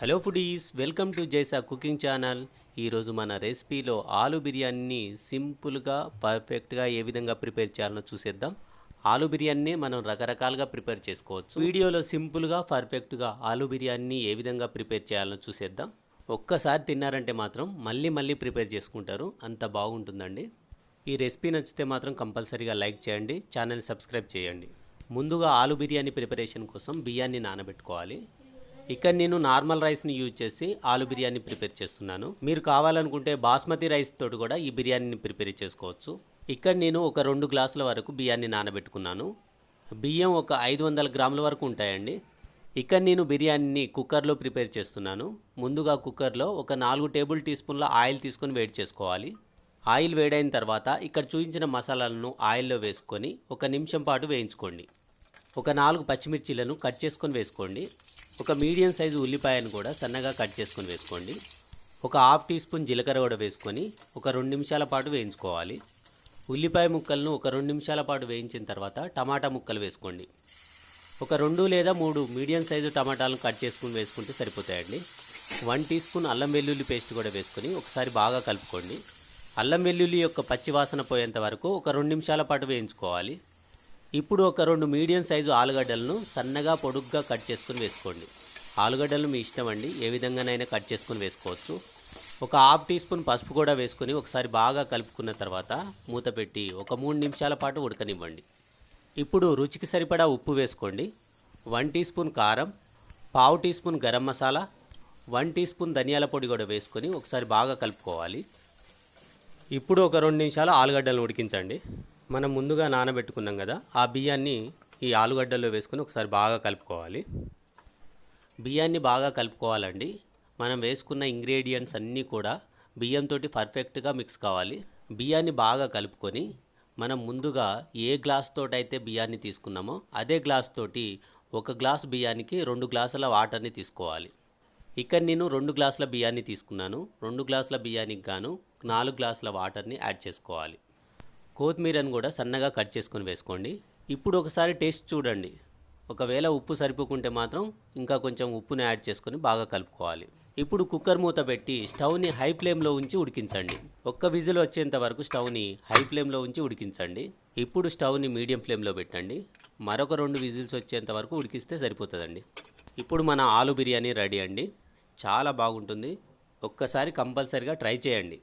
Hello foodies, welcome to Jaisa cooking channel. ఈరోజు మన రెసిపీలో ఆలు బిర్యానీని సింపుల్గా పర్ఫెక్ట్గా ఏ విధంగా ప్రిపేర్ చేయాలో చూసేద్దాం. ఆలు బిర్యానీని మనం రకరకాలుగా ప్రిపేర్ చేసుకోవచ్చు. వీడియోలో సింపుల్గా పర్ఫెక్ట్గా ఆలు బిర్యానీని ఏ విధంగా ప్రిపేర్ చేయాలో చూసేద్దాం. ఒక్కసారి తిన్నారంటే మాత్రం మళ్ళీ ప్రిపేర్ చేసుకుంటారు, అంత బాగుంటుందండి. ఈ రెసిపీ నచ్చితే మాత్రం కంపల్సరీగా లైక్ చేయండి, ఛానల్ సబ్స్క్రైబ్ చేయండి. ముందుగా ఆలు బిర్యానీ ప్రిపరేషన్ కోసం బియ్యాన్ని నానబెట్టుకోవాలి. ఇక్కడ నేను నార్మల్ రైస్ని యూజ్ చేసి ఆలు బిర్యానీ ప్రిపేర్ చేస్తున్నాను. మీరు కావాలనుకుంటే బాస్మతి రైస్ తోటి కూడా ఈ బిర్యానీని ప్రిపేర్ చేసుకోవచ్చు. ఇక్కడ నేను ఒక 2 గ్లాసుల వరకు బియ్యాన్ని నానబెట్టుకున్నాను. బియ్యం ఒక 500 గ్రాముల వరకు ఉంటాయండి. ఇక్కడ నేను బిర్యానీని కుక్కర్లో ప్రిపేర్ చేస్తున్నాను. ముందుగా కుక్కర్లో ఒక 4 టేబుల్ టీ స్పూన్ల ఆయిల్ తీసుకొని వేడి చేసుకోవాలి. ఆయిల్ వేడైన తర్వాత ఇక్కడ చూపించిన మసాలాలను ఆయిల్లో వేసుకొని 1 నిమిషం పాటు వేయించుకోండి. ఒక 4 పచ్చిమిర్చీలను కట్ చేసుకొని వేసుకోండి. ఒక మీడియం సైజు ఉల్లిపాయను కూడా సన్నగా కట్ చేసుకొని వేసుకోండి. ఒక హాఫ్ టీ స్పూన్ జీలకర్ర కూడా వేసుకొని ఒక 2 నిమిషాల పాటు వేయించుకోవాలి. ఉల్లిపాయ ముక్కలను ఒక 2 నిమిషాల పాటు వేయించిన తర్వాత టమాటా ముక్కలు వేసుకోండి. ఒక 2 లేదా 3 మీడియం సైజు టమాటాలను కట్ చేసుకుని వేసుకుంటే సరిపోతాయండి. 1 టీ స్పూన్ అల్లం వెల్లుల్లి పేస్ట్ కూడా వేసుకొని ఒకసారి బాగా కలుపుకోండి. అల్లం వెల్లుల్లి యొక్క పచ్చి వాసన పోయేంత వరకు ఒక 2 నిమిషాల పాటు వేయించుకోవాలి. ఇప్పుడు ఒక 2 మీడియం సైజు ఆలుగడ్డలను సన్నగా పొడుగ్గా కట్ చేసుకుని వేసుకోండి. ఆలుగడ్డలు మీ ఇష్టం అండి, ఏ విధంగానైనా కట్ చేసుకుని వేసుకోవచ్చు. ఒక హాఫ్ టీ స్పూన్ పసుపు కూడా వేసుకొని ఒకసారి బాగా కలుపుకున్న తర్వాత మూత పెట్టి ఒక 3 నిమిషాల పాటు ఉడకనివ్వండి. ఇప్పుడు రుచికి సరిపడా ఉప్పు వేసుకోండి. 1 టీ స్పూన్ కారం, పావు teaspoon garam masala, 1 teaspoon ధనియాల పొడి కూడా వేసుకొని ఒకసారి బాగా కలుపుకోవాలి. ఇప్పుడు ఒక 2 నిమిషాలు ఆలుగడ్డలను ఉడికించండి. మనం ముందుగా నానబెట్టుకున్నాం కదా, ఆ బియ్యాన్ని ఈ ఆలుగడ్డల్లో వేసుకొని ఒకసారి బాగా కలుపుకోవాలి. బియ్యాన్ని బాగా కలుపుకోవాలండి. మనం వేసుకున్న ఇంగ్రీడియంట్స్ అన్నీ కూడా బియ్యంతో పర్ఫెక్ట్గా మిక్స్ కావాలి. బియ్యాన్ని బాగా కలుపుకొని మనం ముందుగా ఏ గ్లాస్ తోటి అయితే బియ్యాన్ని తీసుకున్నామో అదే గ్లాస్ తోటి 1 గ్లాస్ బియ్యానికి 2 గ్లాసుల వాటర్ని తీసుకోవాలి. ఇక్కడ నేను 2 గ్లాసుల బియ్యాన్ని తీసుకున్నాను. 2 గ్లాసుల బియ్యానికి గాను 4 గ్లాసుల వాటర్ని యాడ్ చేసుకోవాలి. కొత్తిమీరను కూడా సన్నగా కట్ చేసుకొని వేసుకోండి. ఇప్పుడు ఒకసారి టేస్ట్ చూడండి. ఒకవేళ ఉప్పు సరిపోకుంటే మాత్రం ఇంకా కొంచెం ఉప్పుని యాడ్ చేసుకొని బాగా కలుపుకోవాలి. ఇప్పుడు కుక్కర్ మూత పెట్టి స్టవ్ని హై ఫ్లేమ్లో ఉంచి ఉడికించండి. 1 విజిల్ వచ్చేంత వరకు స్టవ్ని హై ఫ్లేమ్లో ఉంచి ఉడికించండి. ఇప్పుడు స్టవ్ని మీడియం ఫ్లేమ్లో పెట్టండి. మరొక 2 విజిల్స్ వచ్చేంత వరకు ఉడికిస్తే సరిపోతుందండి. ఇప్పుడు మన ఆలు బిర్యానీ రెడీ అండి. చాలా బాగుంటుంది. ఒక్కసారి కంపల్సరిగా ట్రై చేయండి.